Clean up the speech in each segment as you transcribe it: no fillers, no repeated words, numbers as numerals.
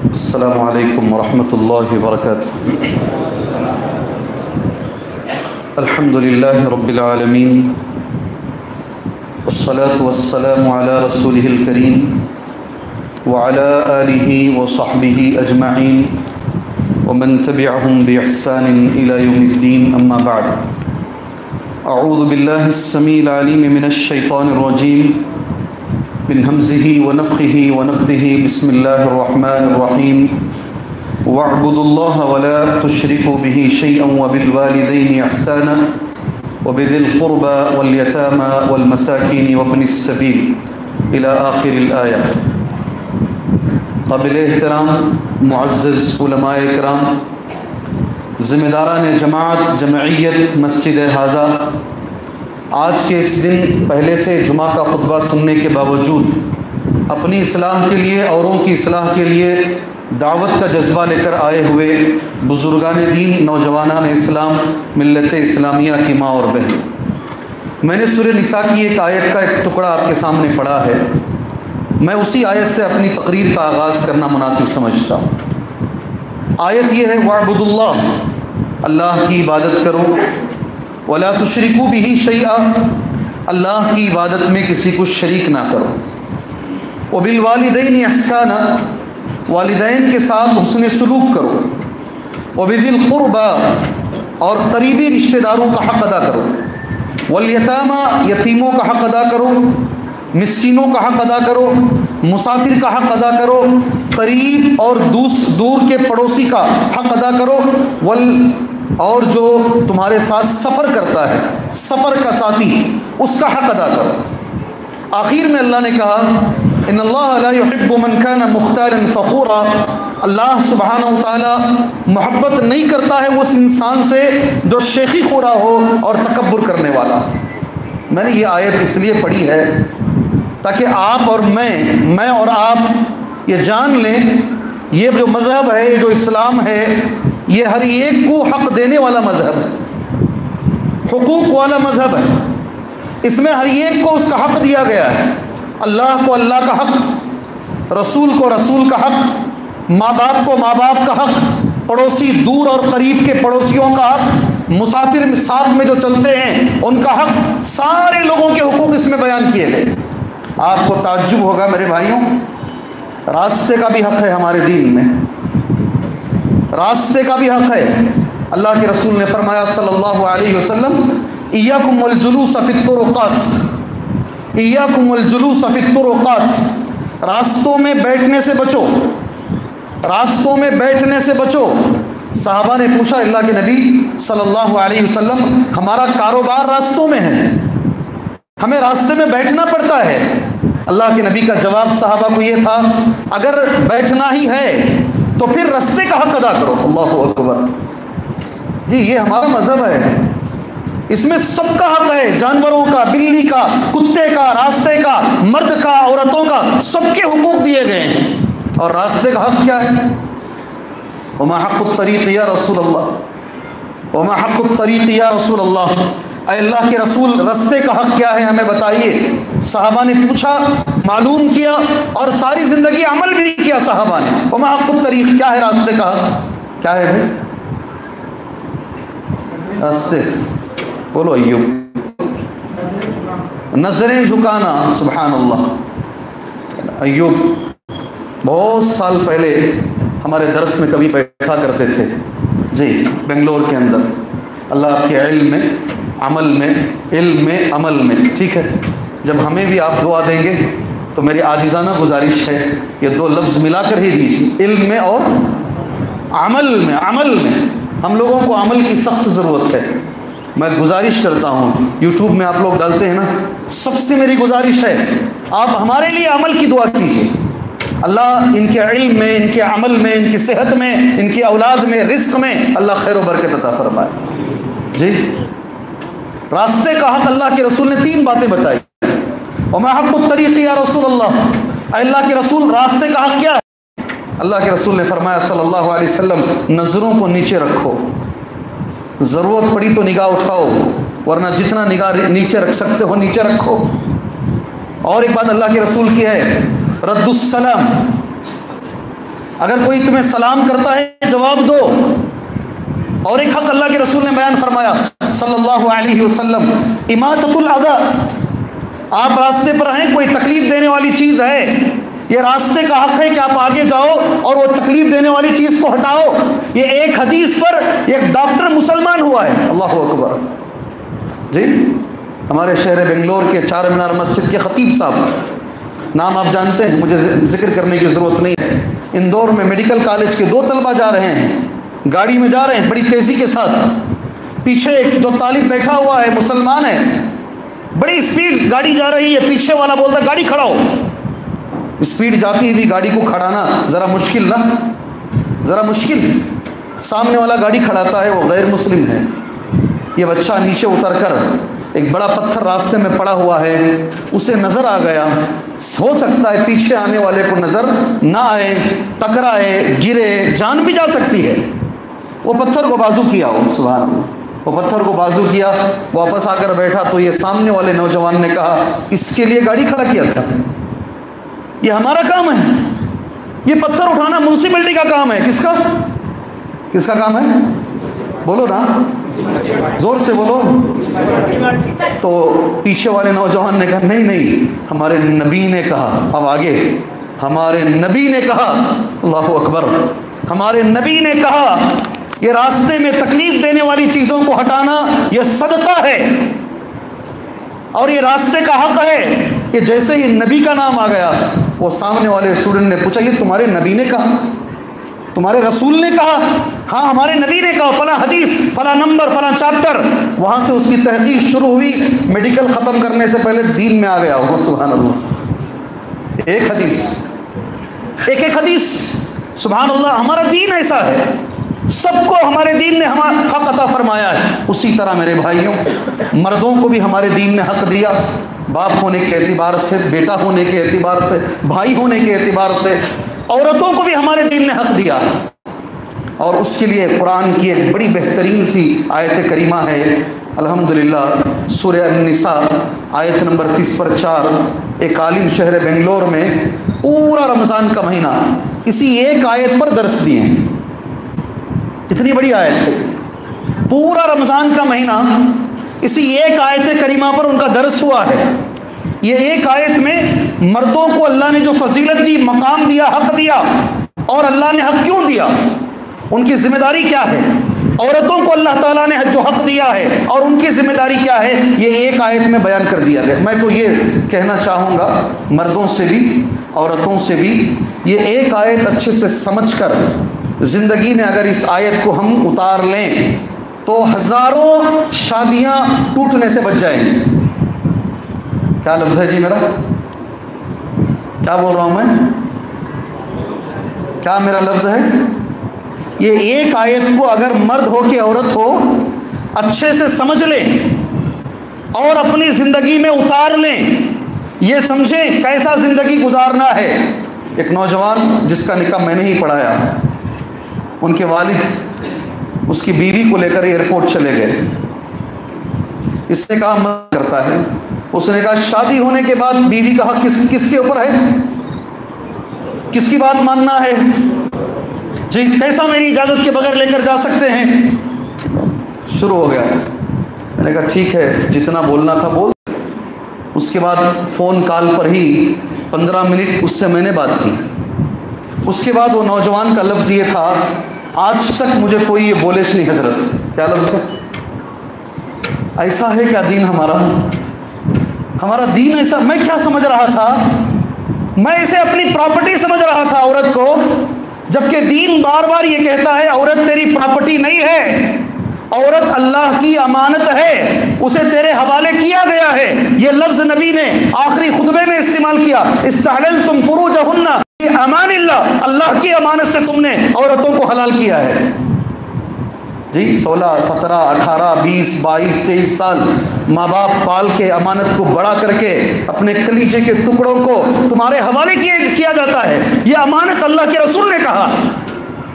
السلام علیکم ورحمۃ اللہ وبرکاتہ۔ الحمد للہ رب العالمین والصلاة والسلام علی رسولہ الکریم وعلی آلہ وصحبہ اجمعین ومن تبعہم بإحسان الی یوم الدین، اما بعد۔ اعوذ باللہ السمیع العلیم من الشیطان الرجیم من ہمزہ ونفخہ ونفثہ، بسم اللہ الرحمن الرحیم۔ واعبدوا اللہ ولا تشرکوا بہ شیئا وبالوالدین احسانا وبذی القربى والیتامى والمساکین وابن السبیل الی آخر الآیہ۔ قابل احترام معزز علماء کرام، ذمہ داران جماعت جمعیت مسجد حاضہ، آج کے اس دن پہلے سے جمعہ کا خطبہ سننے کے باوجود اپنی اصلاح کے لیے، اوروں کی اصلاح کے لیے دعوت کا جذبہ لے کر آئے ہوئے بزرگان دین، نوجوانان اسلام، ملت اسلامیہ کی ماں اور بہن، میں نے سورہ نساء کی ایک آیت کا ایک ٹکڑا آپ کے سامنے پڑھا ہے۔ میں اسی آیت سے اپنی تقریر کا آغاز کرنا مناسب سمجھتا ہوں۔ آیت یہ ہے، وَاعْبُدُوا اللَّهَ، اللہ کی عبادت کرو، وَلَا تُشْرِكُوا بِهِ شَيْئًا، اللہ کی عبادت میں کسی کو شریک نہ کرو، وَبِالْوَالِدَيْنِ إِحْسَانًا، والدین کے ساتھ حسن سلوک کرو، وَبِذِي الْقُرْبَى، اور قریبی رشتہ داروں کا حق ادا کرو، وَالْيَتَامَى، یتیموں کا حق ادا کرو، مسکینوں کا حق ادا کرو، مسافر کا حق ادا کرو، قریب اور دور کے پڑوسی کا حق ادا کرو، اور جو تمہارے ساتھ سفر کرتا ہے، سفر کا ساتھی، اس کا حق ادا کرو۔ آخر میں اللہ نے کہا، ان اللہ لا يحب من كان مختالا فخورا، اللہ سبحانہ و تعالی محبت نہیں کرتا ہے اس انسان سے جو شیخی خورا ہو اور تکبر کرنے والا۔ میں نے یہ آیت اس لیے پڑھی ہے تاکہ آپ اور میں اور آپ یہ جان لیں، یہ جو مذہب ہے، یہ جو اسلام ہے، یہ ہر ایک کو حق دینے والا مذہب ہے، حقوق والا مذہب ہے۔ اس میں ہر ایک کو اس کا حق دیا گیا ہے، اللہ کو اللہ کا حق، رسول کو رسول کا حق، ماں باپ کو ماں باپ کا حق، پڑوسی دور اور قریب کے پڑوسیوں کا حق، مسافر ساتھ میں جو چلتے ہیں ان کا حق، سارے لوگوں کے حقوق اس میں بیان کیے گئے۔ آپ کو تعجب ہوگا میرے بھائیوں، راستے کا بھی حق ہے ہمارے دین میں، راستے کا بھی حق ہے۔ اللہ کے رسول نے فرمایا صلی اللہ علیہ وسلم، ایاکم والجلوس فی الطرقات، ایاکم والجلوس فی الطرقات، راستوں میں بیٹھنے سے بچو، راستوں میں بیٹھنے سے بچو۔ صحابہ نے پوچھا، اللہ کے نبی صلی اللہ علیہ وسلم، ہمارا کاروبار راستوں میں ہے، ہمیں راستے میں بیٹھنا پڑتا ہے۔ اللہ کے نبی کا جواب صحابہ کو یہ تھا، اگر بیٹھنا ہی ہے تو پھر راستے کا حق ادا کرو۔ اللہ اکبر، جی یہ ہمارا مذہب ہے، اس میں سب کا حق ہے، جانوروں کا، بلی کا، کتے کا، راستے کا، مرد کا، عورتوں کا، سب کے حقوق دیے گئے ہیں۔ اور راستے کا حق کیا ہے؟ وما حق الطریق یا رسول اللہ، وما حق الطریق یا رسول اللہ، اے اللہ کے رسول راستے کا حق کیا ہے ہمیں بتائیے۔ صحابہ نے پوچھا، معلوم کیا، اور ساری زندگی عمل بھی کیا صحابہ نے۔ وما حق الطریق، کیا ہے راستے کا حق؟ کیا ہے بھائی راستے؟ بولو ایوب، نظریں جھکانا، سبحان اللہ۔ ایوب بہت سال پہلے ہمارے درس میں کبھی بیٹھا کرتے تھے، جی بنگلور کے اندر۔ اللہ آپ کے علم میں، عمل میں، علم میں، عمل میں، ٹھیک ہے۔ جب ہمیں بھی آپ دعا دیں گے تو میری عاجزانہ گزارش ہے، یہ دو لفظ ملا کر ہی دیجیے، علم میں اور عمل میں۔ عمل میں ہم لوگوں کو عمل کی سخت ضرورت ہے۔ میں گزارش کرتا ہوں، یوٹیوب میں آپ لوگ ڈالتے ہیں نا، سب سے میری گزارش ہے آپ ہمارے لیے عمل کی دعا کیجیے۔ اللہ ان کے علم میں، ان کے عمل میں، ان کی صحت میں، ان کی اولاد میں، رزق میں اللہ خیر و برکت عطا فرمائے۔ جی راستے کا حق اللہ کے رسول نے 3 باتیں بتائی۔ وما حق الطریق یا رسول اللہ، اے اللہ کے رسول راستے کا حق کیا ہے؟ اللہ کے رسول نے فرمایا صلی اللہ علیہ وسلم، نظروں کو نیچے رکھو، ضرورت پڑی تو نگاہ اٹھاؤ، ورنہ جتنا نگاہ نیچے رکھ سکتے ہو نیچے رکھو۔ اور ایک بات اللہ کے رسول کی ہے، رد السلام، اگر کوئی تمہیں سلام کرتا ہے جواب دو. اور ایک حق اللہ کے رسول نے بیان فرمایا صلی اللہ علیہ وسلم، اماطۃ الاذی، آپ راستے پر ہیں، کوئی تکلیف دینے والی چیز ہے، یہ راستے کا حق ہے کہ آپ آگے جاؤ اور وہ تکلیف دینے والی چیز کو ہٹاؤ. یہ ایک حدیث پر ایک ڈاکٹر مسلمان ہوا ہے. اللہ اکبر. جی ہمارے شہر بنگلور کے چار مینار مسجد کے خطیب صاحب، نام آپ جانتے ہیں، مجھے ذکر کرنے کی ضرورت نہیں ہے. اندور میں میڈیکل کالج کے 2 طلبہ جا رہے ہیں، گاڑی میں جا رہے ہیں بڑی تیزی کے ساتھ. پیچھے ایک جو طالب بیٹھا ہوا ہے مسلمان ہے، بڑی اسپیڈ گاڑی جا رہی ہے، پیچھے والا بولتا ہے گاڑی کھڑاؤ. اسپیڈ جاتی ہوئی گاڑی کو کھڑانا ذرا مشکل نا، ذرا مشکل. سامنے والا گاڑی کھڑاتا ہے، وہ غیر مسلم ہے. یہ بچہ نیچے اتر کر، ایک بڑا پتھر راستے میں پڑا ہوا ہے، اسے نظر آ گیا. ہو سکتا ہے پیچھے آنے والے کو نظر نہ آئے، ٹکرائے، گرے، جان بھی جا سکتی ہے. وہ پتھر کو بازو کیا، سبحان اللہ، وہ پتھر کو بازو کیا، واپس آ کر بیٹھا تو یہ سامنے والے نوجوان نے کہا اس کے لیے گاڑی کھڑا کیا تھا، یہ ہمارا کام ہے، یہ پتھر اٹھانا میونسپلٹی کا کام ہے. کس کا کام ہے؟ بولو نا، زور سے بولو. تو پیچھے والے نوجوان نے کہا نہیں ہمارے نبی نے کہا. اب آگے، ہمارے نبی نے کہا. اللہ اکبر. ہمارے نبی نے کہا یہ راستے میں تکلیف دینے والی چیزوں کو ہٹانا یہ صدقہ ہے اور یہ راستے کا حق ہے. یہ جیسے ہی نبی کا نام آ گیا، وہ سامنے والے اسٹوڈنٹ نے پوچھا یہ تمہارے نبی نے کہا، تمہارے رسول نے کہا؟ ہاں ہمارے نبی نے کہا، فلاں حدیث، فلاں نمبر، فلاں چیپٹر. وہاں سے اس کی تحقیق شروع ہوئی، میڈیکل ختم کرنے سے پہلے دین میں آ گیا وہ. سبحان اللہ. ایک حدیث. سبحان اللہ. ہمارا دین ایسا ہے، سب کو ہمارے دین نے ہمارا حق عطا فرمایا ہے. اسی طرح میرے بھائیوں، مردوں کو بھی ہمارے دین نے حق دیا، باپ ہونے کے اعتبار سے، بیٹا ہونے کے اعتبار سے، بھائی ہونے کے اعتبار سے. عورتوں کو بھی ہمارے دین نے حق دیا، اور اس کے لیے قرآن کی ایک بڑی بہترین سی آیت کریمہ ہے الحمدللہ، سورہ النساء آیت نمبر 30 پر 4. ایک عالم شہر بنگلور میں پورا رمضان کا مہینہ اسی ایک آیت پر درس دیے ہیں. اتنی بڑی آیت ہے، پورا رمضان کا مہینہ اسی ایک آیت کریمہ پر ان کا درس ہوا ہے. یہ ایک آیت میں مردوں کو اللہ نے جو فضیلت دی، مقام دیا، حق دیا، اور اللہ نے حق کیوں دیا، ان کی ذمہ داری کیا ہے. عورتوں کو اللہ تعالیٰ نے جو حق دیا ہے اور ان کی ذمہ داری کیا ہے، یہ ایک آیت میں بیان کر دیا گیا. میں تو یہ کہنا چاہوں گا مردوں سے بھی عورتوں سے بھی، یہ ایک آیت اچھے سے سمجھ کر زندگی میں اگر اس آیت کو ہم اتار لیں تو ہزاروں شادیاں ٹوٹنے سے بچ جائیں گی. کیا لفظ ہے جی میرا؟ کیا بول رہا ہوں میں؟ کیا میرا لفظ ہے؟ یہ ایک آیت کو اگر مرد ہو کہ عورت ہو اچھے سے سمجھ لیں اور اپنی زندگی میں اتار لیں، یہ سمجھیں کیسا زندگی گزارنا ہے. ایک نوجوان جس کا نکاح میں نے ہی پڑھایا، ان کے والد اس کی بیوی کو لے کر ایئرپورٹ چلے گئے. اس نے کہا من کرتا ہے، اس نے کہا شادی ہونے کے بعد بیوی کا حق کس کے اوپر ہے، کس کی بات ماننا ہے جی، کیسا میری اجازت کے بغیر لے کر جا سکتے ہیں. شروع ہو گیا. میں نے کہا ٹھیک ہے جتنا بولنا تھا بول. اس کے بعد فون کال پر ہی 15 منٹ اس سے میں نے بات کی. اس کے بعد وہ نوجوان کا لفظ یہ تھا، آج تک مجھے کوئی یہ بولش نہیں حضرت. کیا لفظ ہے؟ ایسا ہے کیا دین ہمارا دین ایسا. میں کیا سمجھ رہا تھا، میں اسے اپنی پراپرٹی سمجھ رہا تھا عورت کو، جبکہ دین بار بار یہ کہتا ہے عورت تیری پراپرٹی نہیں ہے، عورت اللہ کی امانت ہے، اسے تیرے حوالے کیا گیا ہے. یہ لفظ نبی نے آخری خطبے میں استعمال کیا، استحللتم فروجہن امان اللہ، اللہ کی امانت سے تم نے عورتوں کو حلال کیا ہے. جی 16 17 18 20 22 23 سال ماں باپ پال کے امانت کو بڑا کر کے اپنے کلیجے کے ٹکڑوں کو تمہارے حوالے کیا جاتا ہے. یہ امانت اللہ کے رسول نے کہا.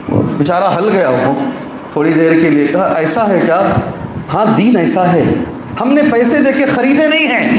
وہ بیچارہ ہل گیا وہ تھوڑی دیر کے لیے، کہا ایسا ہے کیا؟ ہاں دین ایسا ہے، ہم نے پیسے دے کے خریدے نہیں ہیں،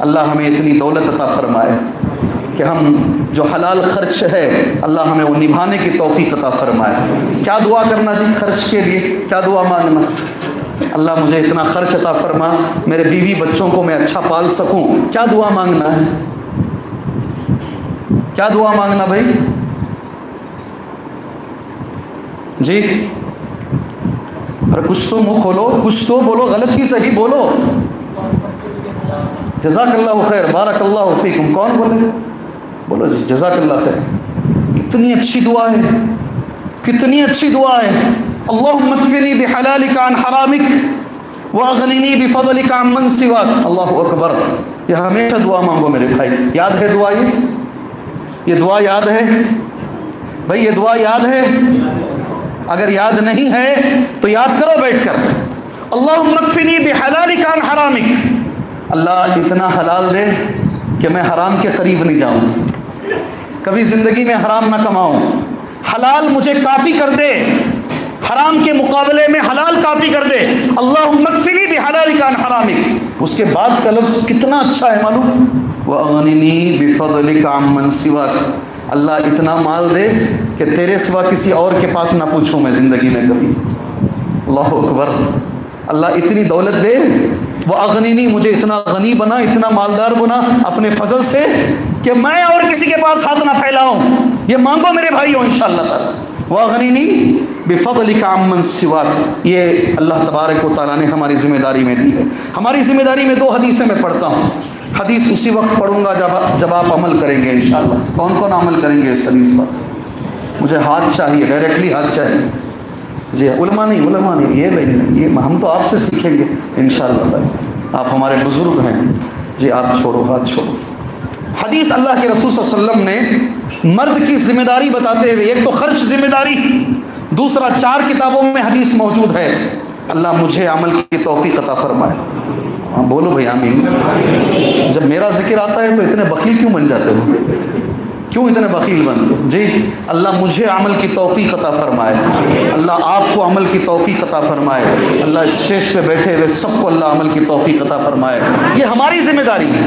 اللہ ہمیں اتنی دولت عطا فرمائے کہ ہم جو حلال خرچ ہے اللہ ہمیں وہ نبھانے کی توفیق عطا فرمائے۔ کیا دعا کرنا جی خرچ کے لیے، کیا دعا مانگنا؟ اللہ مجھے اتنا خرچ عطا فرما، میرے بیوی بچوں کو میں اچھا پال سکوں، کیا دعا مانگنا ہے؟ کیا دعا مانگنا بھائی جی؟ ارے کچھ تو منہ کھولو، کچھ تو بولو، غلط ہی صحیح بولو۔ جزاک اللہ خیر، بارک اللہ فیکم، کون بولے؟ بولو جی جزاک اللہ خیر۔ کتنی اچھی دعا ہے، کتنی اچھی دعا ہے۔ اللہم اکفنی بحلالک عن حرامک واغننی بفضلک عن من سواک۔ اللہ اکبر۔ یہ ہمیشہ دعا مانگو میرے بھائی، یاد ہے دعا؟ یہ دعا یاد ہے بھائی؟ یہ دعا یاد ہے؟ اگر یاد نہیں ہے تو یاد کرو بیٹھ کر۔ اللہم اکفنی بحلالک عن حرامک، اللہ اتنا حلال دے کہ میں حرام کے قریب نہیں جاؤں، کبھی زندگی میں حرام نہ کماؤں، حلال مجھے کافی کر دے، حرام کے مقابلے میں حلال کافی کر دے۔ اللہم اکفنی بحلالک عن حرامک۔ اس کے بعد کا لفظ کتنا اچھا ہے معلوم؟ وَأَغْنِنِي بِفَضْلِكَ عَمَّنْ سِوَاكَ، اللہ اتنا مال دے کہ تیرے سوا کسی اور کے پاس نہ پوچھوں میں زندگی میں کبھی۔ اللہ اکبر۔ اللہ اتنی دولت دے، وَأَغْنِنِي، مجھے اتنا غنی بنا، اتنا مالدار بنا اپنے فضل سے کہ میں اور کسی کے پاس ہاتھ نہ پھیلاؤں۔ یہ مانگو میرے بھائیوں انشاءاللہ تعالی۔ وَأَغْنِنِي بِفَضْلِكَ عَمَّنْ سِوَاكَ، یہ اللہ تبارک و تعالیٰ نے ہماری ذمہ داری میں دی ہے۔ ہماری ذمہ داری میں 2 حدیثیں میں پڑھتا ہوں، حدیث اسی وقت پڑھوں گا جب آپ عمل کریں گے انشاءاللہ۔ کون کون عمل کریں گے اس حدیث پر؟ مجھے ہاتھ چاہیے، ڈائریکٹلی ہاتھ چاہیے جی۔ علماء نہیں، یہ ہم تو آپ سے سیکھیں گے انشاءاللہ تعالی، آپ ہمارے بزرگ ہیں جی۔ آپ چھوڑو، ہاتھ چھوڑو۔ حدیث اللہ کے رسول صلی اللہ علیہ وسلم نے مرد کی ذمہ داری بتاتے ہوئے، ایک تو خرچ ذمہ داری، دوسرا 4 کتابوں میں حدیث موجود ہے۔ اللہ مجھے عمل کی توفیق عطا فرمائے۔ ہاں بولو بھائی آمین۔ جب میرا ذکر آتا ہے تو اتنے بخیل کیوں بن جاتے ہو؟ کیوں اتنے بخیل بنتے ہو جی؟ اللہ مجھے عمل کی توفیق عطا فرمائے، اللہ آپ کو عمل کی توفیق عطا فرمائے، اللہ اسٹیج پہ بیٹھے ہوئے سب کو اللہ عمل کی توفیق عطا فرمائے۔ یہ ہماری ذمہ داری ہے۔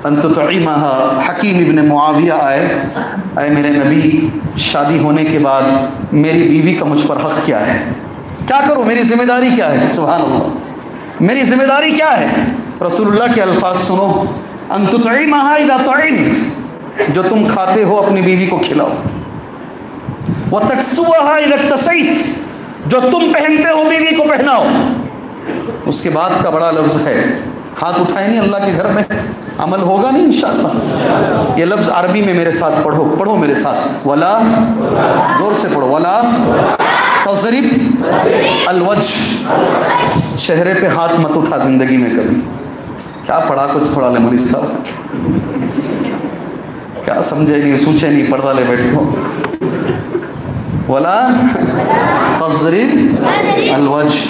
ان تطعمها، حکیم ابن معاویہ آئے، اے میرے نبی، شادی ہونے کے بعد میری بیوی کا مجھ پر حق کیا ہے؟ کیا کروں؟ میری ذمہ داری کیا ہے؟ سبحان اللہ، میری ذمہ داری کیا ہے؟ رسول اللہ کے الفاظ سنو، ان تطعمها اذا طعمت، جو تم کھاتے ہو اپنی بیوی کو کھلاؤ، وتکسوها اذا اکتسیت، جو تم پہنتے ہو بیوی کو پہناؤ۔ اس کے بعد کا بڑا لفظ ہے، ہاتھ اٹھائے نہیں اللہ کے گھر میں، عمل ہوگا نہیں انشاءاللہ۔ یہ لفظ عربی میں میرے ساتھ پڑھو میرے ساتھ، ولا، زور سے پڑھو، ولا تضرب الوجه، چہرے پہ ہاتھ مت اٹھا زندگی میں کبھی۔ کیا پڑھا کچھ تھوڑا لے مولوی صاحب، کیا سمجھے نہیں، سوچے نہیں، پردہ لے بیٹھے ہو۔ ولا تضرب الوجه،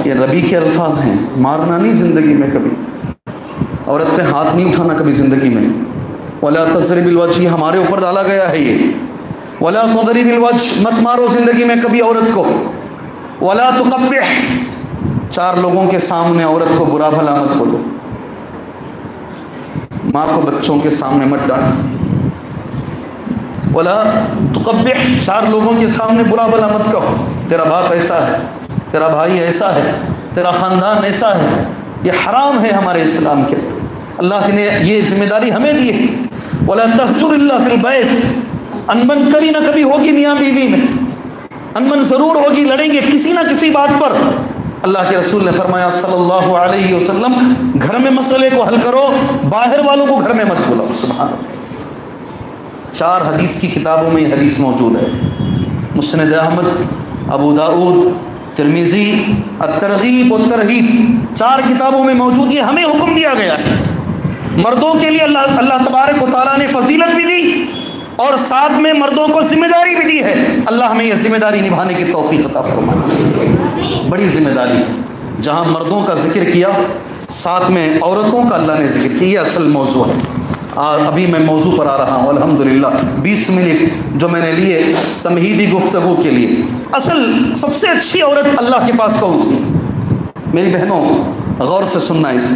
یہ ربی کے الفاظ ہیں، مارنا نہیں زندگی میں کبھی، عورت پہ ہاتھ نہیں اٹھانا کبھی زندگی میں۔ ولا تضرب الوجه، یہ ہمارے اوپر ڈالا گیا ہے یہ۔ ولا تضرب الوجه، مت مارو زندگی میں کبھی عورت کو۔ ولا تقبح، 4 لوگوں کے سامنے عورت کو برا بھلا مت بولو، ماں کو بچوں کے سامنے مت ڈانٹو۔ ولا تقبح، 4 لوگوں کے سامنے برا بھلا مت کہو، تیرا باپ ایسا ہے، تیرا بھائی ایسا ہے، تیرا خاندان ایسا ہے۔ یہ حرام ہے ہمارے اسلام کے اندر، اللہ نے یہ ذمہ داری ہمیں دی ہے۔ ولا تہجر الا فی البیت، انبن کبھی نہ کبھی ہوگی میاں بیوی میں، انبن ضرور ہوگی، لڑیں گے کسی نہ کسی بات پر۔ اللہ کے رسول نے فرمایا صلی اللہ علیہ وسلم، گھر میں مسئلے کو حل کرو، باہر والوں کو گھر میں مت بلاؤ۔ سبحان اللہ۔ 4 حدیث کی کتابوں میں یہ حدیث موجود ہے، مسند احمد، ابو داؤد، ترمذی، الترغیب والترہیب، 4 کتابوں میں موجود۔ یہ ہمیں حکم دیا گیا ہے، مردوں کے لیے اللہ تبارک و تعالیٰ نے فضیلت بھی دی اور ساتھ میں مردوں کو ذمہ داری بھی دی ہے۔ اللہ ہمیں یہ ذمہ داری نبھانے کی توفیق عطا فرمائے۔ بڑی ذمہ داری ہے، جہاں مردوں کا ذکر کیا ساتھ میں عورتوں کا اللہ نے ذکر کیا، یہ اصل موضوع ہے۔ ابھی میں موضوع پر آ رہا ہوں الحمدللہ، 20 منٹ جو میں نے لیے تمہیدی گفتگو کے لیے۔ اصل سب سے اچھی عورت اللہ کے پاس کون سی؟ میری بہنوں غور سے سننا اسے۔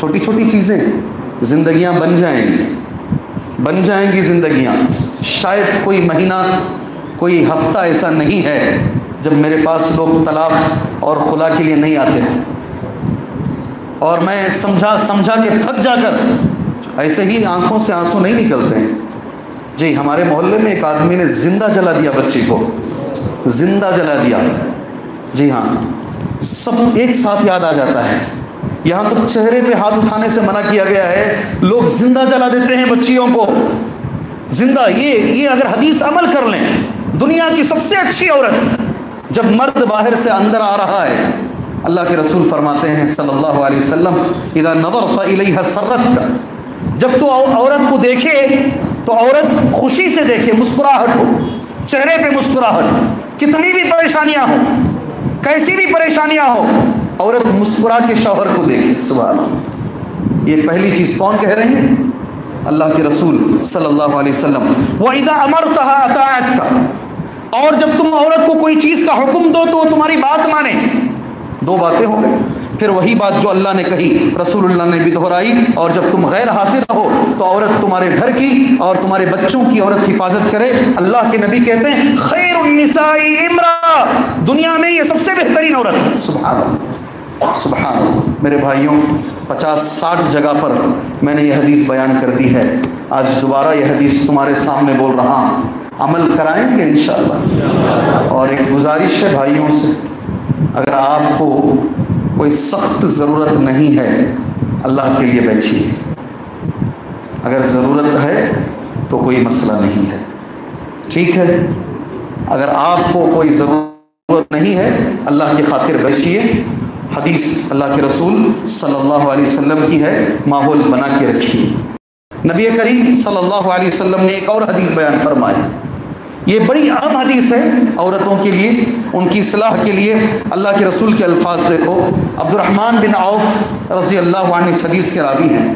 چھوٹی چھوٹی چیزیں زندگیاں بن جائیں گی زندگیاں. شاید کوئی مہینہ کوئی ہفتہ ایسا نہیں ہے جب میرے پاس لوگ طلاق اور خلا کے لیے نہیں آتے ہیں اور میں سمجھا کے تھک جا کر ایسے ہی آنکھوں سے آنسو نہیں نکلتے ہیں. جی ہمارے محلے میں ایک آدمی نے زندہ جلا دیا بچی کو, زندہ جلا دیا. جی ہاں, سب ایک ساتھ یاد آ جاتا ہے. یہاں تک چہرے پہ ہاتھ اٹھانے سے منع کیا گیا ہے. لوگ زندہ جلا دیتے ہیں بچیوں کو, زندہ. یہ اگر حدیث عمل کر لیں, دنیا کی سب سے اچھی عورت جب مرد باہر سے اندر آ رہا ہے, اللہ کے رسول فرماتے ہیں صلی اللہ علیہ وسلم, اذا نظرت الیہا سرتک, جب تو عورت کو دیکھے تو عورت خوشی سے دیکھے, مسکراہٹ ہو چہرے پہ, مسکراہٹ. کتنی بھی پریشانیاں ہو, کیسی بھی پریشانیاں ہو, عورت مسکرا کے شوہر کو دیکھے. سبحان اللہ. یہ پہلی چیز کون کہہ رہے ہیں؟ اللہ کے رسول صلی اللہ علیہ وسلم. وَإِذَا أَمَرْتَهَا أَطَاعَتْكَ, اور جب تم عورت کو کوئی چیز کا حکم دو تو وہ تمہاری بات مانے. دو باتیں ہو گئی. پھر وہی بات جو اللہ نے کہی رسول اللہ نے بھی دہرائی. اور جب تم غیر حاضر رہو تو عورت تمہارے گھر کی اور تمہارے بچوں کی عورت حفاظت کرے. اللہ کے نبی کہتے ہیں خیر النساء امرأة, دنیا میں یہ سب سے بہترین عورت ہے. سبحان اللہ, سبحان اللہ. میرے بھائیوں, 50-60 جگہ پر میں نے یہ حدیث بیان کر دی ہے. آج دوبارہ یہ حدیث تمہارے سامنے بول رہا ہوں. عمل کرائیں گے انشاءاللہ. اور ایک گزارش ہے بھائیوں سے, اگر آپ کو کوئی سخت ضرورت نہیں ہے, اللہ کے لیے بیٹھیے. اگر ضرورت ہے تو کوئی مسئلہ نہیں ہے, ٹھیک ہے. اگر آپ کو کوئی ضرورت نہیں ہے, اللہ کی خاطر بیٹھیے. حدیث اللہ کے رسول صلی اللہ علیہ وسلم کی ہے, ماحول بنا کے رکھیے. نبی کریم صلی اللہ علیہ وسلم نے ایک اور حدیث بیان فرمائی. یہ بڑی اہم حدیث ہے عورتوں کے لیے, ان کی اصلاح کے لیے. اللہ کے رسول کے الفاظ دیکھو. عبد الرحمن بن عوف رضی اللہ عنہ اس حدیث کے راوی ہیں.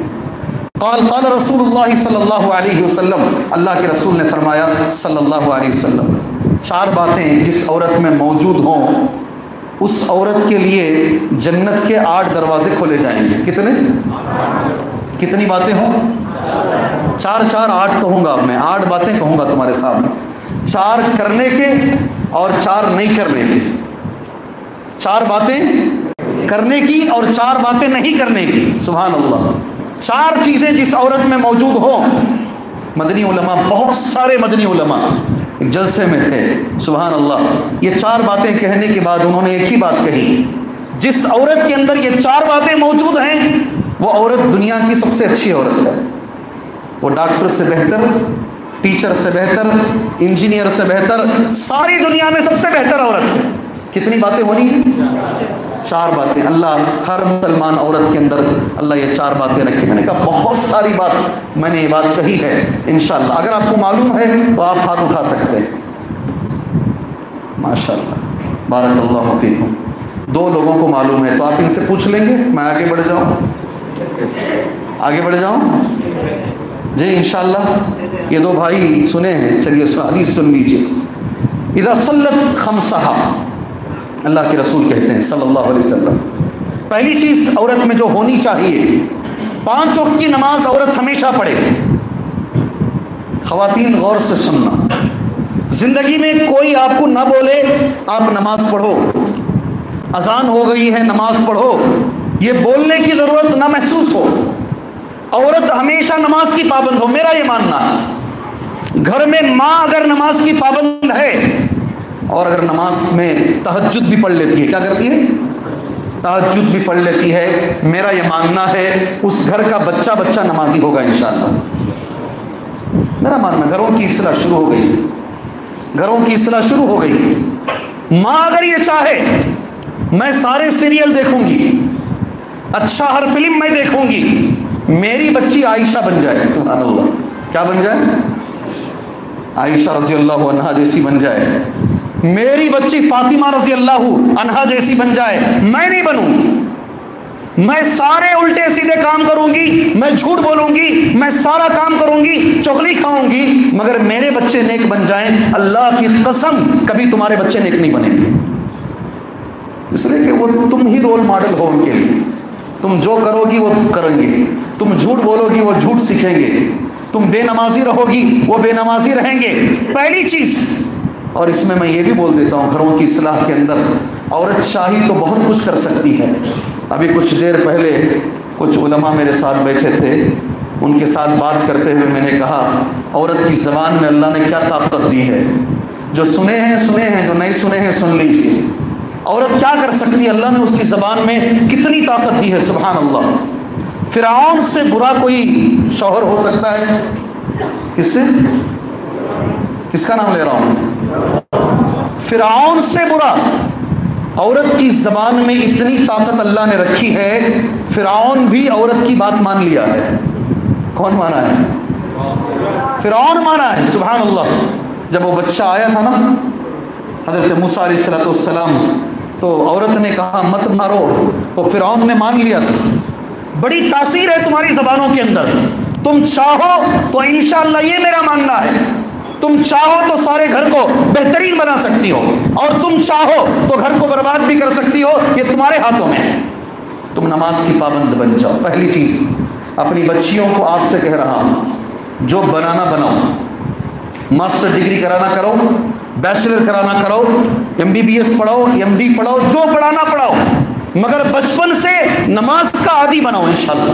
قال رسول اللہ صلی اللہ علیہ وسلم, اللہ کے رسول نے فرمایا صلی اللہ علیہ وسلم, 4 باتیں جس عورت میں موجود ہوں اس عورت کے لیے جنت کے 8 دروازے کھولے جائیں گے. کتنی باتیں ہوں؟ 4 8 کہوں گا میں, 8 باتیں کہوں گا تمہارے سامنے. 4 کرنے کے اور 4 نہیں کرنے کے. 4 باتیں کرنے کی اور 4 باتیں نہیں کرنے کی. سبحان اللہ. 4 چیزیں جس عورت میں موجود ہوں. مدنی علماء, بہت سارے مدنی علماء ایک جلسے میں تھے. سبحان اللہ. یہ 4 باتیں کہنے کے بعد انہوں نے ایک ہی بات کہی, جس عورت کے اندر یہ 4 باتیں موجود ہیں وہ عورت دنیا کی سب سے اچھی عورت ہے. وہ ڈاکٹر سے بہتر, ٹیچر سے بہتر, انجینئر سے بہتر, ساری دنیا میں سب سے بہتر عورت ہے. کتنی باتیں ہونی ہیں؟ 4 باتیں. اللہ ہر مسلمان عورت کے اندر اللہ یہ 4 باتیں رکھے. میں نے کہا بہت ساری بات میں نے یہ بات کہی ہے. انشاءاللہ اگر آپ کو معلوم ہے تو آپ ہاتھ اٹھا سکتے ہیں. ماشاءاللہ, بارک اللہ فیکم. 2 لوگوں کو معلوم ہے تو آپ ان سے پوچھ لیں گے. میں آگے بڑھ جاؤں. جی انشاءاللہ یہ 2 بھائی سنے ہیں, چلیے حدیث سن لیجیے. اذا صلت خمسہا, اللہ کے رسول کہتے ہیں صلی اللہ علیہ وسلم, پہلی چیز عورت میں جو ہونی چاہیے, 5 وقت کی نماز عورت ہمیشہ پڑھے. خواتین غور سے سننا, زندگی میں کوئی آپ کو نہ بولے آپ نماز پڑھو, اذان ہو گئی ہے نماز پڑھو, یہ بولنے کی ضرورت نہ محسوس ہو. عورت ہمیشہ نماز کی پابند ہو. میرا یہ ماننا ہے, گھر میں ماں اگر نماز کی پابند ہے اور اگر نماز میں تہجد بھی پڑھ لیتی ہے, کیا کرتی ہے؟ تہجد بھی پڑھ لیتی ہے, میرا یہ ماننا ہے اس گھر کا بچہ نمازی ہوگا انشاءاللہ. میرا ماننا, گھروں کی اصلاح شروع ہو گئی. ماں اگر یہ چاہے میں سارے سیریل دیکھوں گی, اچھا ہر فلم میں دیکھوں گی, میری بچی عائشہ بن جائے. سبحان اللہ. کیا بن جائے؟ عائشہ رضی اللہ عنہا جیسی بن جائے. میری بچی فاطمہ رضی اللہ عنہا جیسی بن جائے. میں نہیں بنوں گی, میں سارے الٹے سیدھے کام کروں گی, میں جھوٹ بولوں گی, میں سارا کام کروں گی, چغلی کھاؤں گی, مگر میرے بچے نیک بن جائیں. اللہ کی قسم کبھی تمہارے بچے نیک نہیں بنیں گے, اس لیے کہ وہ تم ہی رول ماڈل ہو ان کے لیے. تم جو کرو گی وہ کریں گے، تم جھوٹ بولو گی وہ جھوٹ سیکھیں گے، تم بے نمازی رہو گی وہ بے نمازی رہیں گے، پہلی چیز۔ اور اس میں یہ بھی بول دیتا ہوں، گھروں کی اصلاح کے اندر عورت چاہی تو بہت کچھ کر سکتی ہے۔ ابھی کچھ دیر پہلے کچھ علماء میرے ساتھ بیٹھے تھے، ان کے ساتھ بات کرتے ہوئے میں نے کہا عورت کی زبان میں اللہ نے کیا طاقت دی ہے، جو سنے ہیں سنے ہیں، جو نہیں سنے ہیں سن لیجیے۔ عورت کیا کر سکتی ہے، اللہ نے اس کی زبان میں کتنی طاقت دی ہے، سبحان اللہ۔ فرعون سے برا کوئی شوہر ہو سکتا ہے؟ کس سے؟ کس کا نام لے رہا ہوں؟ فرعون سے برا۔ عورت کی زبان میں اتنی طاقت اللہ نے رکھی ہے، فرعون بھی عورت کی بات مان لیا ہے۔ کون مانا ہے؟ فرعون مانا ہے، سبحان اللہ۔ جب وہ بچہ آیا تھا نا حضرت موسیٰ علیہ السلام، تو عورت نے کہا مت مارو، تو فرعون نے مان لیا تھا۔ بڑی تاثیر ہے تمہاری زبانوں کے اندر، تم چاہو تو انشاءاللہ یہ میرا ماننا ہے، تم چاہو تو سارے گھر کو بہترین بنا سکتی ہو، اور تم چاہو تو گھر کو برباد بھی کر سکتی ہو، یہ تمہارے ہاتھوں میں ہے۔ تم نماز کی پابند بن جاؤ۔ پہلی چیز اپنی بچیوں کو آپ سے کہہ رہا ہوں، جو بنانا بناؤ، ماسٹر ڈگری کرانا کرو، بیچلر کرانا کرو، MBBS پڑھاؤ، MD پڑھاؤ، جو پڑھانا پڑھاؤ، مگر بچپن سے نماز کا عادی بناؤ انشاءاللہ۔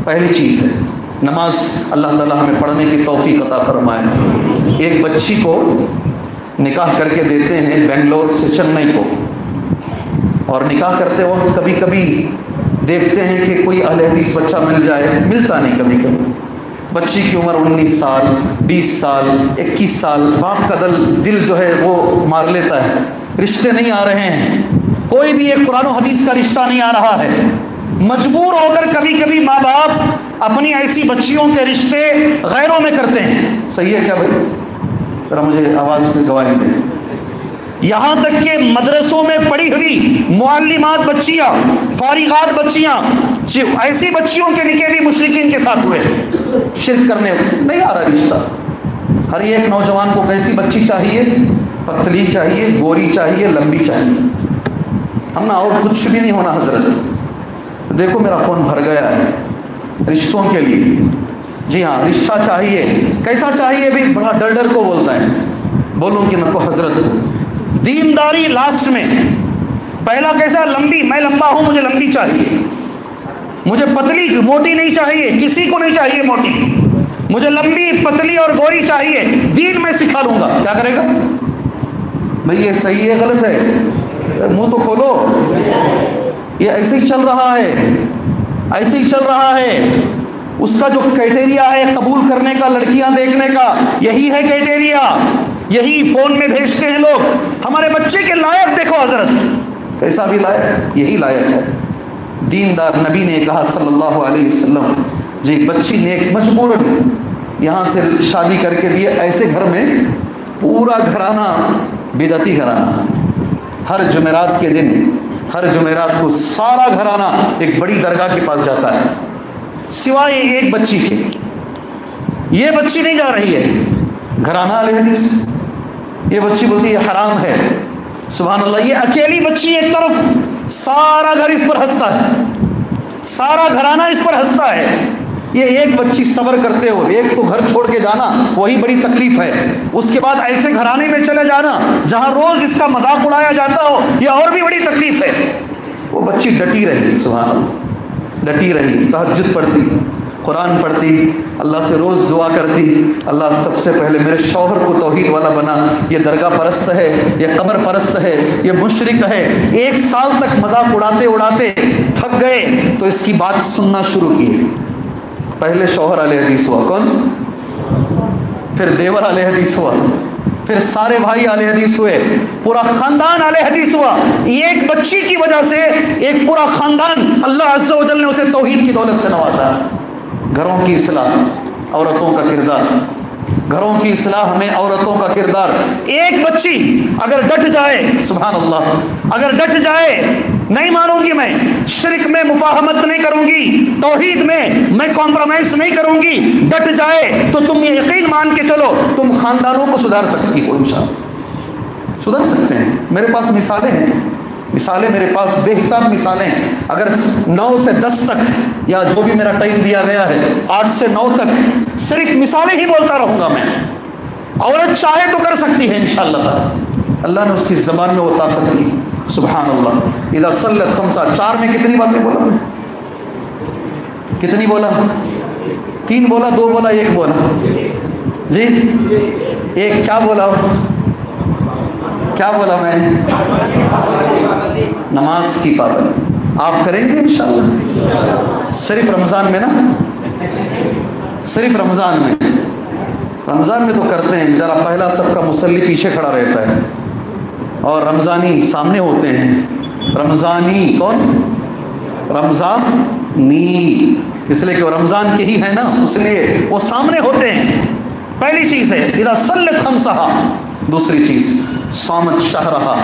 پہلی چیز ہے نماز، اللہ تعالیٰ ہمیں پڑھنے کی توفیق عطا فرمائے۔ ایک بچی کو نکاح کر کے دیتے ہیں بنگلور سے چنئی کو، اور نکاح کرتے وقت کبھی کبھی دیکھتے ہیں کہ کوئی اہل حدیث بچہ مل جائے، ملتا نہیں کبھی کبھی۔ بچی کی عمر 19 سال، 20 سال، 21 سال، باپ کا دل جو ہے وہ مار لیتا ہے، رشتے نہیں آ رہے ہیں، کوئی بھی ایک قرآن و حدیث کا رشتہ نہیں آ رہا ہے۔ مجبور ہو کر کبھی کبھی ماں باپ اپنی ایسی بچیوں کے رشتے غیروں میں کرتے ہیں۔ صحیح ہے کیا بھائی؟ ذرا مجھے آواز سے گواہی دیں۔ یہاں تک کہ مدرسوں میں پڑھی ہوئی معلمات بچیاں، فارغات بچیاں، ایسی بچیوں کے نکاح بھی مشرکین کے ساتھ ہوئے، شرک کرنے نہیں آ رہا رشتہ۔ ہر ایک نوجوان کو کیسی بچی چاہیے؟ پتلی چاہیے، گوری چاہیے، لمبی چاہیے، ہم نہ اور کچھ بھی نہیں ہونا حضرت۔ دیکھو میرا فون بھر گیا ہے رشتوں کے لیے۔ جی ہاں، رشتہ چاہیے، کیسا چاہیے بھی؟ بڑا ڈر ڈر کو بولتا ہے، بولوں کہ نہ کو حضرت دینداری لاسٹ میں۔ پہلا کیسا؟ لمبی، میں لمبا ہوں مجھے لمبی چاہیے، مجھے پتلی موٹی نہیں چاہیے، کسی کو نہیں چاہیے موٹی، مجھے لمبی پتلی اور گوری چاہیے، دین میں سکھا لوں گا۔ کیا کرے گا بھئی؟ یہ صحیح ہے غلط ہے؟ منہ تو کھولو۔ یہ ایسے ہی چل رہا ہے، ایسے ہی چل رہا ہے۔ اس کا جو کرائٹیریا ہے قبول کرنے کا، لڑکیاں دیکھنے کا، یہی ہے کرائٹیریا، یہی فون میں بھیجتے ہیں لوگ۔ ہمارے بچے کے لائق دیکھو حضرت، کیسا بھی لائق، یہی لائق ہے۔ دیندار نبی نے کہا صلی اللہ علیہ وسلم، جی بچی نیک مجبوراً یہاں سے شادی کر کے دیے، ایسے گھر میں پورا گھرانہ بدعتی گھرانہ، ہر جمعرات کے دن، ہر جمعرات کو سارا گھرانہ ایک بڑی درگاہ کے پاس جاتا ہے، سوائے ایک بچی کے۔ یہ بچی نہیں جا رہی ہے، گھرانہ اہل حدیث، یہ بچی بولتی ہے حرام ہے۔ سبحان اللہ، یہ اکیلی بچی ایک طرف، سارا گھر اس پر ہنستا ہے، سارا گھرانہ اس پر ہنستا ہے۔ یہ ایک بچی صبر کرتے ہو، ایک تو گھر چھوڑ کے جانا وہی بڑی تکلیف ہے، اس کے بعد ایسے گھرانے میں چلے جانا جہاں روز اس کا مذاق اڑایا جاتا ہو، یہ اور بھی بڑی تکلیف ہے۔ وہ بچی ڈٹی رہی، سبحان اللہ، ڈٹی رہی، تہجد پڑھتی، قرآن پڑھتی، اللہ سے روز دعا کرتی، اللہ سب سے پہلے میرے شوہر کو توحید والا بنا، یہ درگاہ پرست ہے، یہ قبر پرست ہے، یہ مشرک ہے۔ 1 سال تک مذاق اڑاتے اڑاتے تھک گئے تو اس کی بات سننا شروع کی۔ پہلے شوہر اہل حدیث ہوا، کون؟ پھر دیور اہل حدیث ہوا، پھر سارے بھائی اہل حدیث ہوئے، پورا خاندان اہل حدیث ہوا۔ ایک بچی کی وجہ سے ایک پورا خاندان اللہ عز و جل نے اسے توحید کی دولت سے نوازا۔ گھروں کی اصلاح، عورتوں کا کردار، گھروں کی اصلاح میں عورتوں کا کردار۔ ایک بچی اگر ڈٹ جائے، سبحان اللہ، اگر ڈٹ جائے، نہیں مانوں گی میں، شرک میں مفاہمت نہیں کروں گی، توحید میں کمپرومائز نہیں کروں گی، ڈٹ جائے تو تم یہ یقین مان کے چلو تم خاندانوں کو سدھار سکتی ہو، انشاءاللہ سدھر سکتے ہیں۔ میرے پاس مثالیں ہیں، مثالیں میرے پاس بے حساب مثالیں ہیں. اگر 9 سے 10 تک یا جو بھی میرا ٹائم دیا گیا ہے 8 سے 9 تک صرف مثالیں ہی بولتا رہوں گا میں. عورت چاہے تو کر سکتی ہے انشاءاللہ تعالی. اللہ نے اس کی زبان میں وہ طاقت دی. سبحان اللہ. اذا صلت خمسہ، 4 میں کتنی باتیں بولا میں؟ کتنی بولا؟ 3 بولا، 2 بولا، 1 بولا؟ جی 1 کیا بولا؟ کیا بولا میں؟ نماز کی پابندی. آپ کریں گے انشاءاللہ؟ صرف رمضان میں نا؟ صرف رمضان میں؟ رمضان میں تو کرتے ہیں. ذرا پہلا صف کا مصلی پیچھے کھڑا رہتا ہے اور رمضانی سامنے ہوتے ہیں. رمضانی کون؟ رمضانی، اس لیے کہ وہ رمضان کے ہی ہے نا، اس لیے وہ سامنے ہوتے ہیں. پہلی چیز ہے اذا صلت خمسہا. دوسری چیز صامت شہرہا،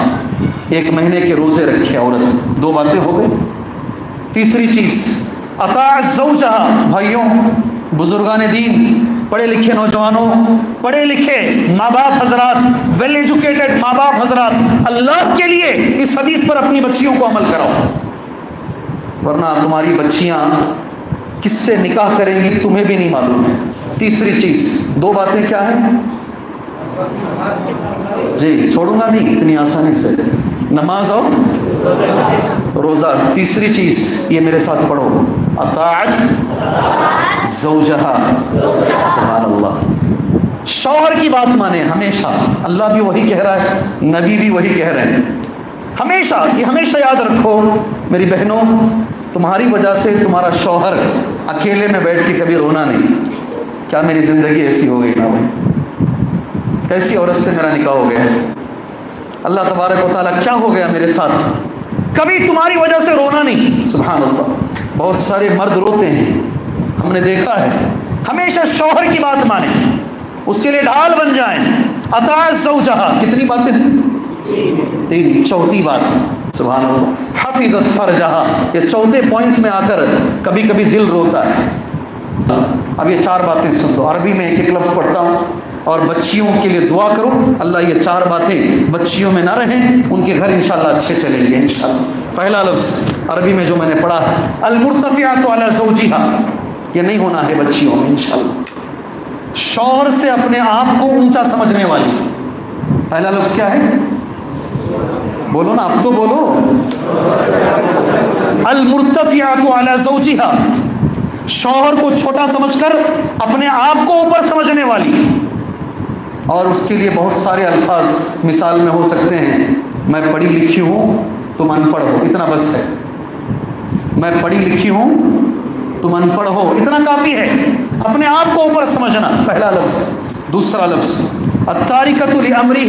1 مہینے کے روزے رکھے عورت. 2 باتیں ہو گئی. تیسری چیز اطاعت زوجہا. بھائیوں، بزرگان دین، پڑھے لکھے نوجوانوں، پڑھے لکھے ماں باپ حضرات، ویل ایجوکیٹڈ ماں باپ حضرات، اللہ کے لیے اس حدیث پر اپنی بچیوں کو عمل کراؤ، ورنہ تمہاری بچیاں کس سے نکاح کریں گی تمہیں بھی نہیں معلوم ہے. تیسری چیز 2 باتیں کیا ہیں؟ جی چھوڑوں گا نہیں اتنی آسانی سے. نماز اور روزہ. تیسری چیز یہ میرے ساتھ پڑھو، اطاعت زوجہا. سبحان اللہ. شوہر کی بات مانے ہمیشہ. اللہ بھی وہی کہہ رہا ہے، نبی بھی وہی کہہ رہے ہیں. ہمیشہ یہ ہمیشہ یاد رکھو میری بہنوں، تمہاری وجہ سے تمہارا شوہر اکیلے میں بیٹھ کے کبھی رونا نہیں. کیا میری زندگی ایسی ہو گئی نا بھائی؟ کیسی عورت سے میرا نکاح ہو گیا ہے؟ اللہ تبارک و تعالیٰ کیا ہو گیا میرے ساتھ؟ کبھی تمہاری وجہ سے رونا نہیں. سبحان اللہ. بہت سارے مرد روتے ہیں، ہم نے دیکھا ہے. ہمیشہ شوہر کی بات مانیں، اس کے لیے ڈھال بن جائیں. اطاعت زوجہا. کتنی باتیں؟ 3. چوتھی بات سبحان اللہ، حفظت فرجہا. یہ چوتھے پوائنٹ میں آ کر کبھی کبھی دل روتا ہے. اب یہ 4 باتیں سن لو. عربی میں ایک لفظ پڑھتا ہوں اور بچیوں کے لیے دعا کرو اللہ یہ 4 باتیں بچیوں میں نہ رہیں، ان کے گھر انشاءاللہ اچھے چلیں گے انشاءاللہ. پہلا لفظ عربی میں جو میں نے پڑھا ہے المرتفعۃ علی زوجہا. یہ نہیں ہونا ہے بچیوں میں انشاءاللہ. شوہر سے اپنے آپ کو اونچا سمجھنے والی. پہلا لفظ کیا ہے؟ بولو نا، اب تو بولو. المرتفعۃ علی زوجہا. شوہر کو چھوٹا سمجھ کر اپنے آپ کو اوپر سمجھنے والی. اور اس کے لیے بہت سارے الفاظ مثال میں ہو سکتے ہیں. میں پڑھی لکھی ہوں تم ان پڑھ ہو، اتنا بس ہے. میں پڑھی لکھی ہوں تم ان پڑھ ہو، اتنا کافی ہے. اپنے آپ کو اوپر سمجھنا پہلا لفظ. دوسرا لفظ التارکۃ لامرہ.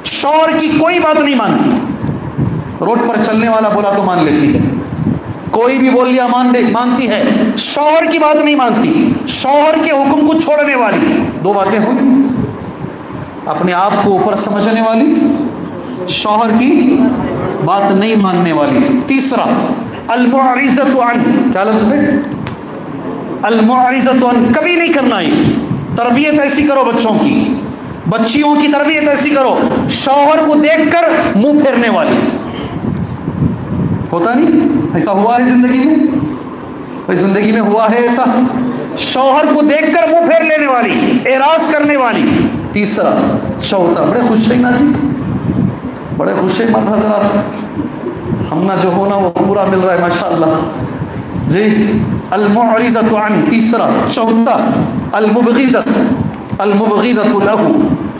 شوہر کی کوئی بات نہیں مانتی. روڈ پر چلنے والا بولا تو مان لیتی ہے، کوئی بھی بول لیا مانتی ہے. شوہر کی بات نہیں مانتی، شوہر کے حکم کو چھوڑنے والی. 2 باتیں ہوں، اپنے آپ کو اوپر سمجھنے والی، شوہر کی بات نہیں ماننے والی. تیسرا المعرضۃ عن. کیا لفظ ہے؟ المعرضۃ عن. کبھی نہیں کرنا. یہ تربیت ایسی کرو بچوں کی، بچیوں کی تربیت ایسی کرو، شوہر کو دیکھ کر منہ پھیرنے والی. ہوتا نہیں ایسا؟ ہوا ہے زندگی میں؟ بھائی زندگی میں ہوا ہے ایسا؟ شوہر کو دیکھ کر منہ پھیر لینے والی، اعراض کرنے والی. تیسرا چوتھا، بڑے خوش ہیں نا جی، بڑے خوش ہیں مرد حضرات، ہم نہ جو ہونا وہ پورا مل رہا ہے ماشاءاللہ جی. المعرضۃ عن. تیسرا. چوتھا المبغضۃ لہ.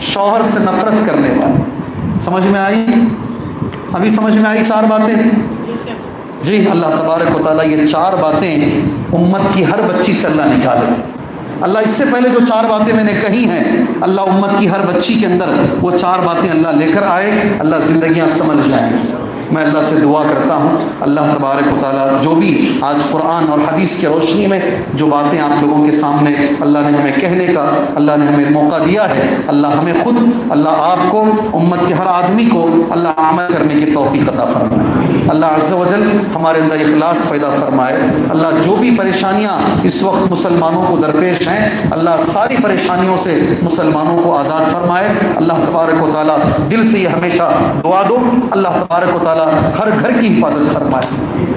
شوہر سے نفرت کرنے والی. سمجھ میں آئی؟ ابھی سمجھ میں آئی 4 باتیں جی. اللہ تبارک و تعالیٰ یہ 4 باتیں امت کی ہر بچی سے اللہ نکالے. اللہ اس سے پہلے جو 4 باتیں میں نے کہی ہیں، اللہ امت کی ہر بچی کے اندر وہ 4 باتیں اللہ لے کر آئے. اللہ زندگیاں سمجھ جائیں. میں اللہ سے دعا کرتا ہوں اللہ تبارک و تعالیٰ جو بھی آج قرآن اور حدیث کی روشنی میں جو باتیں آپ لوگوں کے سامنے اللہ نے ہمیں کہنے کا اللہ نے ہمیں موقع دیا ہے، اللہ ہمیں خود، اللہ آپ کو، امت کے ہر آدمی کو اللہ عمل کرنے کی توفیق عطا فرمائے۔ اللہ عز و جل ہمارے اندر اخلاص پیدا فرمائے۔ اللہ جو بھی پریشانیاں اس وقت مسلمانوں کو درپیش ہیں، اللہ ساری پریشانیوں سے مسلمانوں کو آزاد فرمائے۔ اللہ تبارک و تعالیٰ دل سے یہ ہمیشہ دعا دو، اللہ تبارک و تعالیٰ ہر گھر کی حفاظت فرمائے،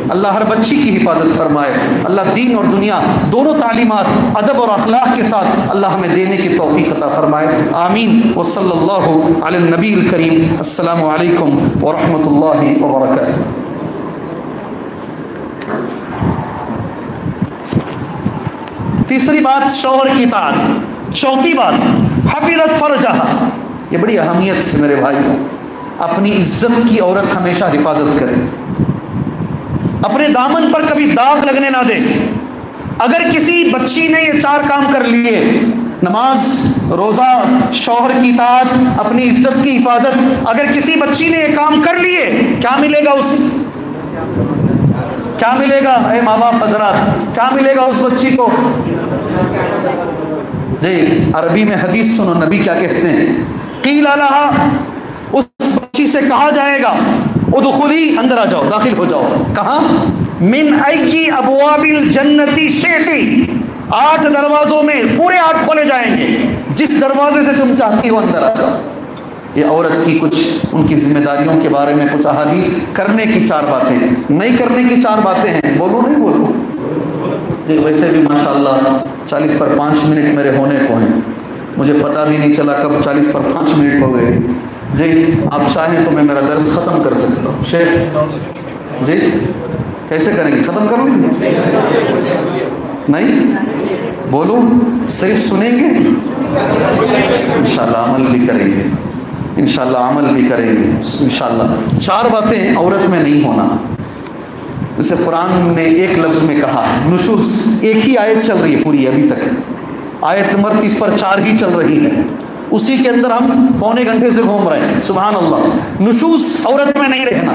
اللہ ہر بچی کی حفاظت فرمائے، اللہ دین اور دنیا دونوں تعلیمات ادب اور اخلاق کے ساتھ اللہ ہمیں دینے کی توفیق عطا فرمائے۔ آمین۔ وصلی اللہ علی النبی الکریم۔ السلام علیکم ورحمۃ اللہ وبرکاتہ۔ تیسری بات شوہر کی اطاعت۔ چوتھی بات حفظت فرجہ، یہ بڑی اہمیت سے میرے بھائیوں، اپنی عزت کی عورت ہمیشہ حفاظت کرے، اپنے دامن پر کبھی داغ لگنے نہ دے۔ اگر کسی بچی نے یہ 4 کام کر لیے، نماز، روزہ، شوہر کی اطاعت، اپنی عزت کی حفاظت، اگر کسی بچی نے یہ کام کر لیے، کیا ملے گا اسے؟ کیا ملے گا اے ماں باپ حضرات؟ کیا ملے گا اس بچی کو؟ جی عربی میں حدیث سنو، نبی کیا کہتے ہیں؟ قیل لہا، اس بچی سے کہا جائے گا ادخلی، اندر آ جاؤ، داخل ہو جاؤ۔ کہاں؟ من ای ابواب الجنتی شئتی، 8 دروازوں میں، پورے 8 کھولے جائیں گے، جس دروازے سے تم چاہتی ہو اندر آ جاؤ۔ یہ عورت کی کچھ ان کی ذمہ داریوں کے بارے میں کچھ احادیث، کرنے کی 4 باتیں، نہیں کرنے کی 4 باتیں ہیں۔ بولو نہیں بولو؟ جی ویسے بھی ماشاءاللہ 40 پر 5 منٹ میرے ہونے کو ہیں، مجھے پتہ بھی نہیں چلا کب 40 پر 5 منٹ ہو گئے۔ جی آپ چاہیں تو میں میرا درس ختم کر سکتا ہوں۔ شیخ جی کیسے کریں گے؟ ختم کر لیں گے؟ نہیں بولو، صرف سنیں گے؟ انشاءاللہ عمل بھی کریں گے، انشاءاللہ عمل بھی کریں گے انشاءاللہ۔ 4 باتیں عورت میں نہیں ہونا، جسے قرآن نے ایک لفظ میں کہا، نشوز، ایک ہی آیت چل رہی ہے پوری ابھی تک، آیت نمبر 30 پر 4 ہی چل رہی ہے، اسی کے اندر ہم پونے گھنٹے سے گھوم رہے ہیں۔ سبحان اللہ۔ نشوز، عورت میں نہیں رہنا۔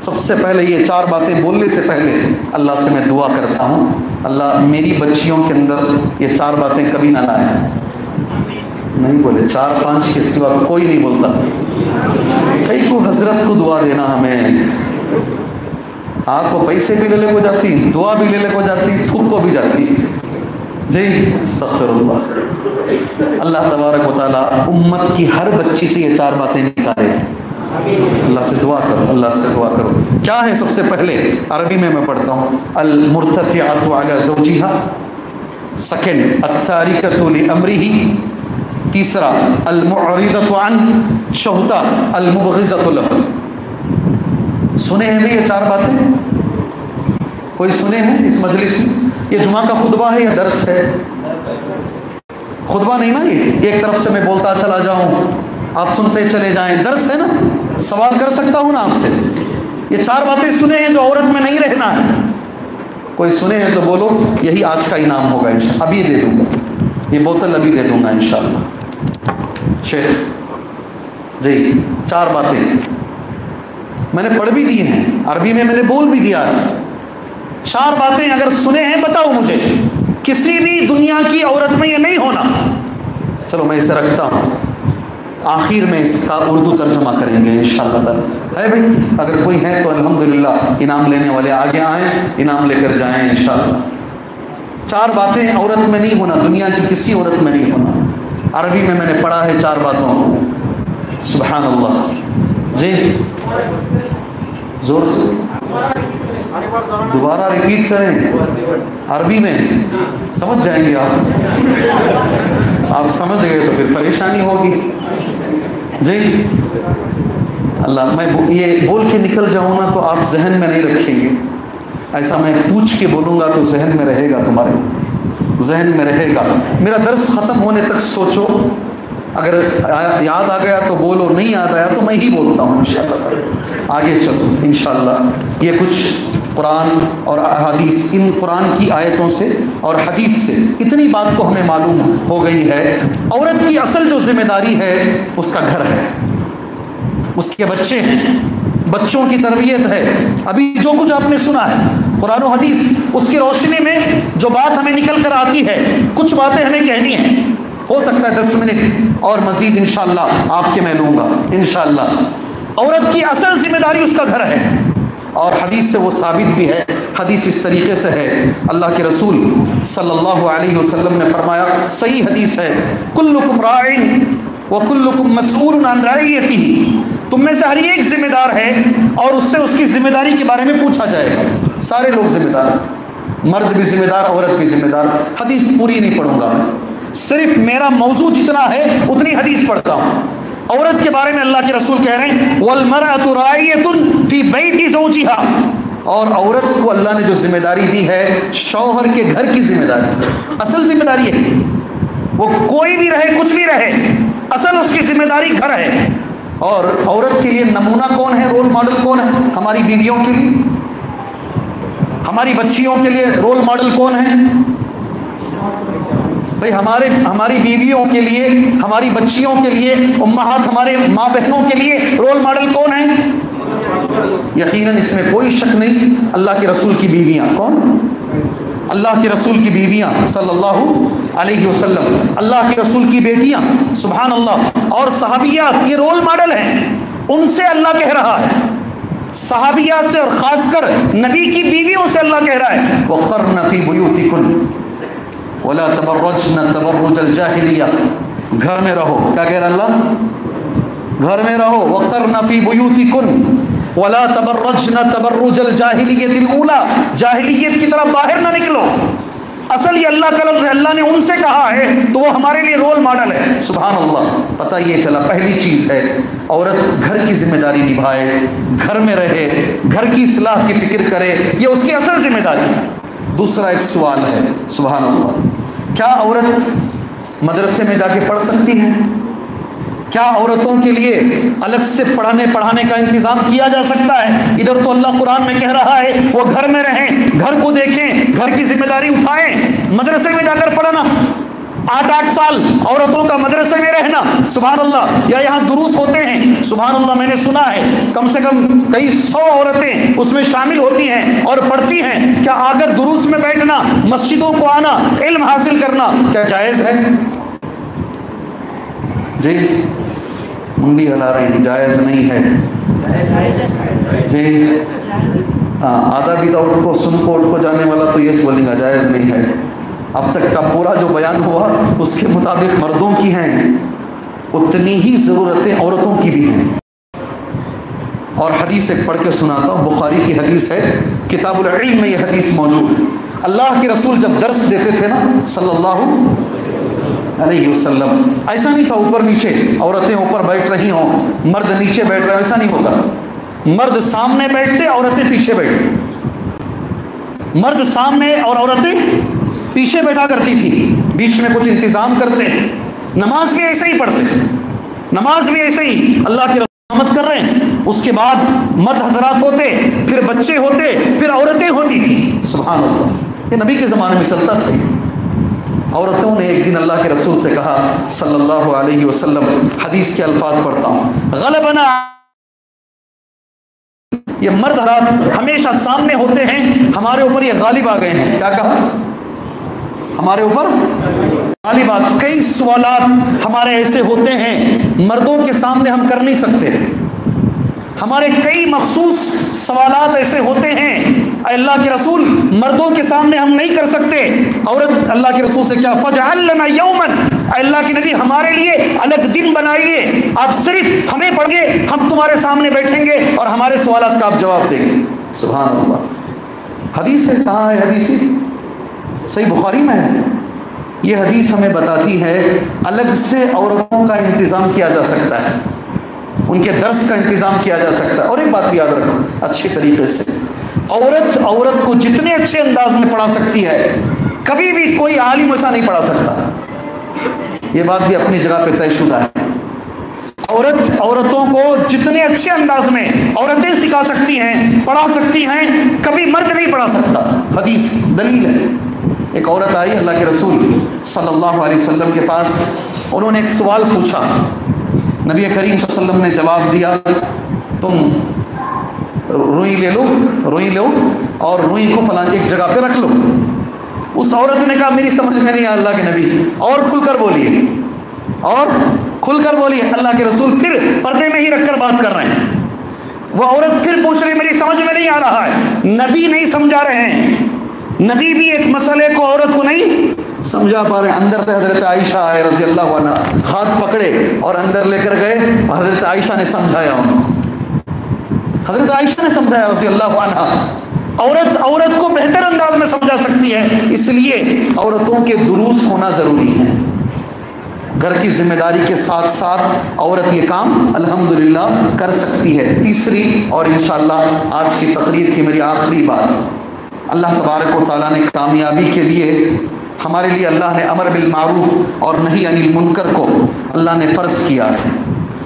سب سے پہلے یہ 4 باتیں بولنے سے پہلے اللہ سے میں دعا کرتا ہوں، اللہ میری بچیوں کے اندر یہ 4 باتیں کبھی نہ لائیں۔ نہیں بولے 4-5 کے سوا کوئی نہیں بولتا۔ کئی کو حضرت کو دعا دینا، ہمیں آپ کو پیسے بھی لے لے کو جاتی، دعا بھی لے لے کو جاتی، تھوک کو بھی جاتی۔ جی استغفر اللہ۔ اللہ تبارک و تعالیٰ امت کی ہر بچی سے یہ 4 باتیں نکالے۔ اللہ سے دعا کرو، اللہ سے دعا کرو۔ کیا ہے؟ سب سے پہلے عربی میں پڑھتا ہوں، المرتفعۃ علی زوجہا، سیکنڈ التارکۃ لامرہ، تیسرا المعرضۃ عنہ، چوتھا المبغضۃ لہ۔ سنے ہیں بھی یہ 4 باتیں؟ کوئی سنے ہیں اس مجلس میں؟ یہ جمعہ کا خطبہ ہے یا درس ہے؟ خطبہ نہیں نا، یہ ایک طرف سے میں بولتا چلا جاؤں، آپ سنتے چلے جائیں، درس ہے نا، سوال کر سکتا ہوں نا آپ سے۔ یہ 4 باتیں سنے ہیں جو عورت میں نہیں رہنا ہے؟ کوئی سنے ہیں تو بولو، یہی آج کا انعام ہوگا انشاءاللہ۔ ابھی دے دوں گا، یہ بوتل ابھی دے دوں گا انشاءاللہ۔ شیخ جی 4 باتیں میں نے پڑھ بھی دی ہیں، عربی میں نے بول بھی دیا ہے۔ 4 باتیں اگر سنے ہیں بتاؤ مجھے، کسی بھی دنیا کی عورت میں یہ نہیں ہونا۔ چلو میں اسے رکھتا ہوں، آخر میں اس کا اردو ترجمہ کریں گے انشاءاللہ تعالی۔ ہے بھائی؟ اگر کوئی ہے تو الحمدللہ انعام لینے والے آگے آئیں، انعام لے کر جائیں انشاءاللہ۔ 4 باتیں عورت میں نہیں ہونا، دنیا کی کسی عورت میں نہیں ہونا۔ عربی میں نے پڑھا ہے 4 باتوں کو۔ سبحان اللہ۔ جی زور سے دوبارہ ریپیٹ کریں، عربی میں سمجھ جائیں گے آپ سمجھ گئے تو پھر پریشانی ہوگی۔ جی اللہ، میں یہ بول کے نکل جاؤں نا تو آپ ذہن میں نہیں رکھیں گے، ایسا میں پوچھ کے بولوں گا تو ذہن میں رہے گا، تمہارے ذہن میں رہے گا۔ میرا درس ختم ہونے تک سوچو، اگر یاد آ گیا تو بولو، نہیں یاد آیا تو میں ہی بولتا ہوں انشاءاللہ۔ آگے چلو انشاءاللہ۔ یہ کچھ قرآن اور احادیث، ان قرآن کی آیتوں سے اور حدیث سے اتنی بات تو ہمیں معلوم ہو گئی ہے، عورت کی اصل جو ذمہ داری ہے اس کا گھر ہے، اس کے بچے ہیں، بچوں کی تربیت ہے، ابھی جو کچھ آپ نے سنا ہے قرآن و حدیث، اس کی روشنی میں جو بات ہمیں نکل کر آتی ہے، کچھ باتیں ہمیں کہنی ہیں، ہو سکتا ہے 10 منٹ اور مزید انشاءاللہ آپ کے میں لوں گا انشاءاللہ۔ عورت کی اصل ذمہ داری اس کا گھر ہے، اور حدیث سے وہ ثابت بھی ہے۔ حدیث اس طریقے سے ہے، اللہ کے رسول صلی اللہ علیہ وسلم نے فرمایا، صحیح حدیث ہے، کلکم راعٍ وکلکم مسئول عن رعیتہ، تم میں سے ہر ایک ذمہ دار ہے اور اس سے اس کی ذمہ داری کے بارے میں پوچھا جائے گا۔ سارے لوگ ذمہ دار ہیں، مرد بھی ذمہ دار، عورت بھی ذمہ دار۔ حدیث پوری نہیں پڑھوں گا میں، صرف میرا موضوع جتنا ہے اتنی حدیث پڑھتا ہوں۔ عورت کے بارے میں اللہ کے رسول کہہ رہے ہیں، وَالْمَرْأَةُ رَاعِيَةٌ فِي بَيْتِ زَوْجِهَا، اور عورت کو اللہ نے جو ذمہ داری دی ہے، شوہر کے گھر کی ذمہ داری، اصل ذمہ داری ہے، وہ کوئی بھی رہے کچھ بھی رہے، اصل اس کی ذمہ داری گھر ہے۔ اور عورت کے لیے نمونہ کون ہے، رول ماڈل کون ہے؟ ہماری بیویوں کے لیے، ہماری بچیوں کے لیے رول ماڈل کون ہے بھئی؟ ہماری بیویوں کے لیے، ہماری بچیوں کے لیے، امہات ہمارے ماں بہنوں کے لیے رول ماڈل کون ہے؟ یقیناً اس میں کوئی شک نہیں، اللہ کے رسول کی بیویاں۔ کون؟ اللہ کے رسول کی بیویاں صلی اللہ علیہ وسلم، اللہ کے رسول کی بیٹیاں، سبحان اللہ، اور صحابیات، یہ رول ماڈل ہیں، ان سے اللہ کہہ رہا ہے، صحابیات سے، اور خاص کر نبی کی بیویوں سے اللہ کہہ رہا ہے، وَقَرْنَ فِي بُيُوتِكُنَّ وَلَا تَبَرَّجْنَ تَبَرُّجَ الْجَاهِلِيَّةِ، گھر میں رہو، کیا کہہ رہا اللہ؟ گھر میں رہو، وَقَرْنَ فِي بُيُوتِكُنَّ وَلَا تَبَرَّجْنَ تَبَرُّجَ الْجَاهِلِيَّةِ الْأُولَى، جاہلیت کی طرف باہر نہ نکلو۔ اصل یہ اللہ کا لفظ ہے، اللہ نے ان سے کہا ہے تو وہ ہمارے لیے رول ماڈل ہے، سبحان اللہ۔ پتہ یہ چلا، پہلی چیز ہے عورت گھر کی ذمہ داری نبھائے، گھر میں رہے، گھر کی اصلاح کی فکر کرے، یہ اس کی اصل ذمہ داری ہے۔ دوسرا ایک سوال ہے، سبحان اللہ، کیا عورت مدرسے میں جا کے پڑھ سکتی ہے؟ کیا عورتوں کے لیے الگ سے پڑھانے کا انتظام کیا جا سکتا ہے؟ ادھر تو اللہ قرآن میں کہہ رہا ہے وہ گھر میں رہیں، گھر کو دیکھیں، گھر کی ذمہ داری اٹھائیں، مدرسے میں جا کر پڑھنا، 8 سال عورتوں کا مدرسے میں رہنا، سبحان اللہ، یا یہاں دروس ہوتے ہیں، سبحان اللہ، میں نے سنا ہے کم سے کم کئی 100 عورتیں اس میں شامل ہوتی ہیں اور پڑھتی ہیں، کیا آ کر دروس میں بیٹھنا، مسجدوں کو آنا، علم حاصل کرنا کیا جائز ہے؟ جی منڈی ہلا رہے ہیں، جائز نہیں ہے جی، آدھا بھی داؤد کو سن کو جانے والا تو یہ بولیں گا جائز نہیں ہے۔ اب تک کا پورا جو بیان ہوا اس کے مطابق مردوں کی ہیں اتنی ہی ضرورتیں عورتوں کی بھی ہیں۔ اور حدیث ایک پڑھ کے سناتا ہوں، بخاری کی حدیث ہے، کتاب العلم میں یہ حدیث موجود ہے۔ اللہ کے رسول جب درس دیتے تھے نا صلی اللہ علیہ وسلم، ایسا نہیں تھا اوپر نیچے عورتیں اوپر بیٹھ رہی ہوں، مرد نیچے بیٹھ رہے، ایسا نہیں ہوتا۔ مرد سامنے بیٹھتے، عورتیں پیچھے بیٹھتی، مرد سامنے اور عورتیں پیچھے بیٹھا کرتی تھی، بیچ میں کچھ انتظام کرتے۔ نماز بھی ایسے ہی پڑھتے، نماز بھی ایسے ہی اللہ کی رحمت کر رہے ہیں، اس کے بعد مرد حضرات ہوتے، پھر بچے ہوتے، پھر عورتیں ہوتی تھیں، سبحان اللہ، یہ نبی کے زمانے میں چلتا تھا۔ عورتوں نے ایک دن اللہ کے رسول سے کہا صلی اللہ علیہ وسلم، حدیث کے الفاظ پڑھتا ہوں، غلبنا، یہ مرد حضرات ہمیشہ سامنے ہوتے ہیں، ہمارے اوپر یہ غالب آ گئے ہیں۔ کیا کہا؟ ہمارے اوپر غالب آ، کئی سوالات ہمارے ایسے ہوتے ہیں مردوں کے سامنے ہم کر نہیں سکتے، ہمارے کئی مخصوص سوالات ایسے ہوتے ہیں اے اللہ کے رسول مردوں کے سامنے ہم نہیں کر سکتے۔ عورت اللہ کے رسول سے کیا، فَجْعَلْ لَنَا يَوْمًا، اے اللہ کے نبی ہمارے لیے الگ دن بنائیے، آپ صرف ہمیں پڑھیے، ہم تمہارے سامنے بیٹھیں گے اور ہمارے سوالات کا آپ جواب دیں گے، سبحان اللہ۔ حدیث ہے، کہاں ہے حدیث؟ صحیح بخاری میں ہے۔ یہ حدیث ہمیں بتاتی ہے الگ سے عورتوں کا انتظام کیا جا سکتا ہے، ان کے درس کا انتظام کیا جا سکتا ہے۔ اور ایک بات یاد رکھو اچھے طریقے سے، عورت کو جتنے اچھے انداز میں پڑھا سکتی ہے، کبھی بھی کوئی عالم ایسا نہیں پڑھا سکتا، یہ بات بھی اپنی جگہ پہ طے شدہ ہے۔ عورتوں کو جتنے اچھے انداز میں عورتیں سکھا سکتی ہیں، پڑھا سکتی ہیں، کبھی مرد نہیں پڑھا سکتا۔ حدیث دلیل ہے۔ ایک عورت آئی اللہ کے رسول صلی اللہ علیہ وسلم کے پاس، انہوں نے ایک سوال پوچھا، نبی کریم صلی اللہ علیہ وسلم نے جواب دیا، تم روئی لے لو اور روئی کو فلاں ایک جگہ پہ رکھ لو. اس عورت نے کہا میری سمجھ میں نہیں آیا اللہ کے نبی, اور کھل کر بولیے. اللہ کے رسول پھر پردے میں ہی رکھ کر بات کر رہے ہیں. وہ عورت پھر پوچھ رہی میری سمجھ میں نہیں آ رہا ہے. نبی نہیں سمجھا رہے ہیں, نبی بھی ایک مسئلے کو عورت کو نہیں سمجھا پا رہے ہیں. اندر سے حضرت عائشہ آئے رضی اللہ عنہ, ہاتھ پکڑے اور اندر لے کر گئے. حضرت عائشہ نے سمجھایا ان کو, حضرت عائشہ نے سمجھایا رضی اللہ عنہ. عورت کو بہتر انداز میں سمجھا سکتی ہے, اس لیے عورتوں کے دروس ہونا ضروری ہے. گھر کی ذمہ داری کے ساتھ ساتھ عورت یہ کام الحمدللہ کر سکتی ہے. تیسری اور انشاءاللہ آج کی تقریر کی میری آخری بات, اللہ تبارک و تعالیٰ نے کامیابی کے لیے ہمارے لیے اللہ نے امر بالمعروف اور نہی عن المنکر کو اللہ نے فرض کیا ہے.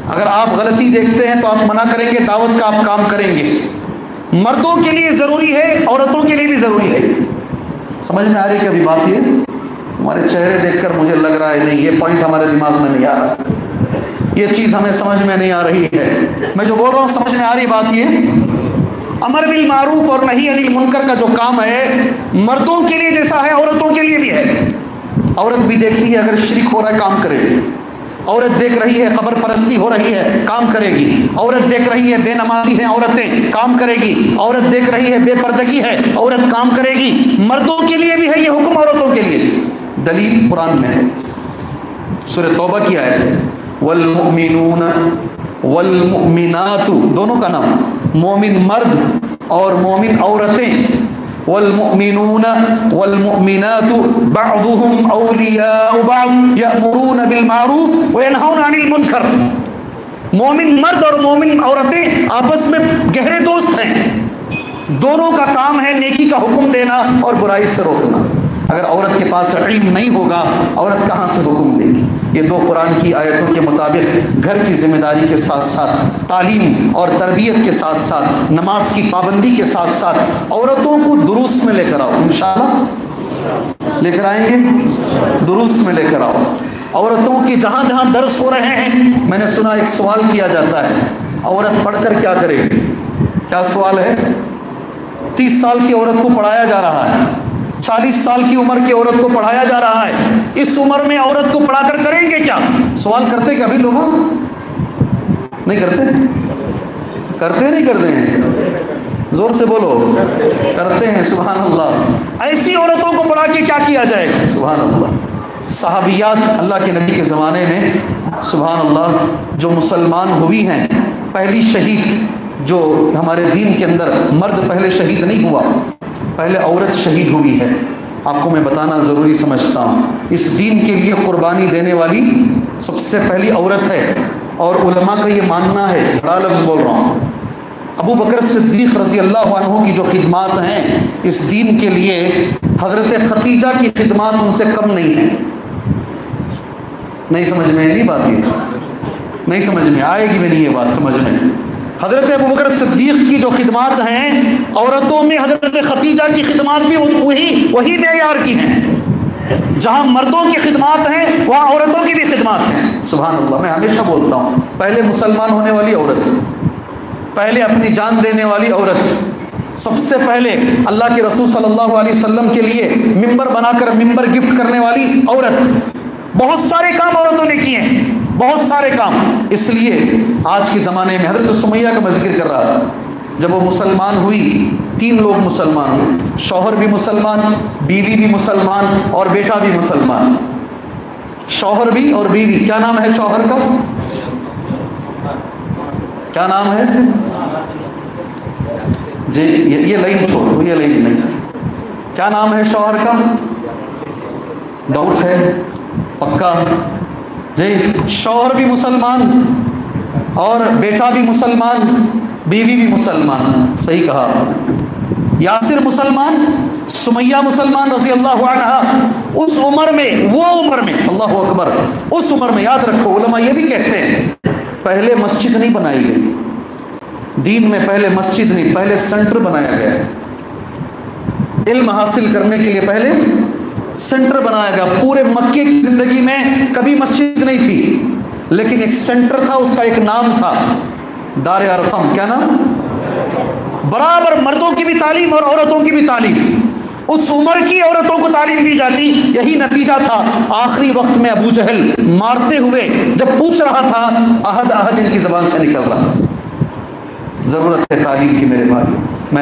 اگر آپ غلطی دیکھتے ہیں تو آپ منع کریں گے, دعوت کا آپ کام کریں گے. مردوں کے لیے ضروری ہے, عورتوں کے لیے بھی ضروری ہے. سمجھ میں آ رہی ہے کہ ابھی بات یہ ہمارے چہرے دیکھ کر مجھے لگ رہا ہے نہیں یہ پوائنٹ ہمارے دماغ میں نہیں آ رہا, یہ چیز ہمیں سمجھ میں نہیں آ رہی ہے. میں جو بول رہا ہوں سمجھ میں آ رہی بات یہ, امر بالمعروف اور نہی عن المنکر کا جو کام ہے مردوں کے لیے جیسا ہے عورتوں کے لیے بھی ہے. عورت بھی دیکھتی ہے اگر شرک ہو رہا ہے کام کرے گی. عورت دیکھ رہی ہے قبر پرستی ہو رہی ہے کام کرے گی. عورت دیکھ رہی ہے بے نمازی ہیں عورتیں کام کرے گی. عورت دیکھ رہی ہے بے پردگی ہے عورت کام کرے گی. مردوں کے لیے بھی ہے یہ حکم, عورتوں کے لیے بھی. دلیل قرآن میں ہے, سورہ توبہ کی آیت ہے, والمؤمنون والمؤمنات, دونوں کا نام مومن مرد اور مومن عورتیں. والمؤمنون والمؤمنات بعضهم اولیاء بعض یأمرون بالمعروف وینہون عن المنکر. مومن مرد اور مومن عورتیں آپس میں گہرے دوست ہیں. دونوں کا کام ہے نیکی کا حکم دینا اور برائی سے روکنا. اگر عورت کے پاس علم نہیں ہوگا عورت کہاں سے حکم دے گی؟ یہ دو قرآن کی آیتوں کے مطابق گھر کی ذمہ داری کے ساتھ ساتھ تعلیم اور تربیت کے ساتھ ساتھ نماز کی پابندی کے ساتھ ساتھ عورتوں کو دروس میں لے کر آؤ. انشاءاللہ لے کر آئیں گے, دروس میں لے کر آؤ. عورتوں کی جہاں جہاں درس ہو رہے ہیں, میں نے سنا ایک سوال کیا جاتا ہے عورت پڑھ کر کیا کرے گی. کیا سوال ہے؟ 30 سال کی عورت کو پڑھایا جا رہا ہے, 40 سال کی عمر کی عورت کو پڑھایا جا رہا ہے. اس عمر میں عورت کو پڑھا کر کریں گے کیا؟ سوال کرتے کہ ابھی لوگ نہیں کرتے نہیں کرتے ہیں, زور سے بولو, کرتے ہیں. سبحان اللہ. ایسی عورتوں کو پڑھا کے کیا کیا جائے؟ سبحان اللہ. صحابیات اللہ کے نبی کے زمانے میں سبحان اللہ جو مسلمان ہوئی ہیں, پہلی شہید جو ہمارے دین کے اندر, مرد پہلے شہید نہیں ہوا, پہلے عورت شہید ہوئی ہے. آپ کو میں بتانا ضروری سمجھتا ہوں, اس دین کے لیے قربانی دینے والی سب سے پہلی عورت ہے. اور علماء کا یہ ماننا ہے, بڑا لفظ بول رہا ہوں, ابو بکر صدیق رضی اللہ عنہ کی جو خدمات ہیں اس دین کے لیے, حضرت خدیجہ کی خدمات ان سے کم نہیں ہیں. نہیں سمجھ میں نہیں بات, یہ نہیں سمجھ میں آئے گی میری یہ بات سمجھ میں. حضرت ابو بکر صدیق کی جو خدمات ہیں عورتوں میں حضرت خدیجہ کی خدمات بھی وہی معیار کی ہیں. جہاں مردوں کی خدمات ہیں وہاں عورتوں کی بھی خدمات ہیں. سبحان اللہ. میں ہمیشہ بولتا ہوں, پہلے مسلمان ہونے والی عورت, پہلے اپنی جان دینے والی عورت, سب سے پہلے اللہ کے رسول صلی اللہ علیہ وسلم کے لیے ممبر بنا کر ممبر گفٹ کرنے والی عورت. بہت سارے کام عورتوں نے کیے ہیں, بہت سارے کام. اس لیے آج کے زمانے میں حضرت سمیہ کا میں ذکر کر رہا تھا, جب وہ مسلمان ہوئی 3 لوگ مسلمان ہوئے, شوہر بھی مسلمان, بیوی بھی مسلمان اور بیٹا بھی مسلمان. شوہر بھی اور بیوی. کیا نام ہے شوہر کا؟ کیا نام ہے جی؟ یہ لائن چھوڑو, یہ لائن نہیں. کیا نام ہے شوہر کا؟ ڈاؤٹ ہے؟ پکا جی. شوہر بھی مسلمان اور بیٹا بھی مسلمان, بیوی بھی مسلمان. صحیح کہا. یاسر مسلمان, سمیہ مسلمان رضی اللہ عنہ. اس عمر میں, وہ عمر میں, اللہ اکبر, اس عمر میں یاد رکھو, علماء یہ بھی کہتے ہیں پہلے مسجد نہیں بنائی گئی دین میں, پہلے مسجد نہیں, پہلے سینٹر بنایا گیا. علم حاصل کرنے کے لیے پہلے سینٹر بنایا گیا. پورے مکے کی زندگی میں کبھی مسجد نہیں تھی, لیکن ایک سینٹر تھا, اس کا ایک نام تھا دار ارقم. کیا نام؟ برابر مردوں کی بھی تعلیم اور عورتوں کی بھی تعلیم، اس عمر کی عورتوں کو تعلیم دی جاتی۔ یہی نتیجہ تھا آخری وقت میں ابو جہل مارتے ہوئے جب پوچھ رہا تھا، عہد عہد ان کی زبان سے نکل رہا۔ ضرورت ہے تعلیم کی میرے بھائی۔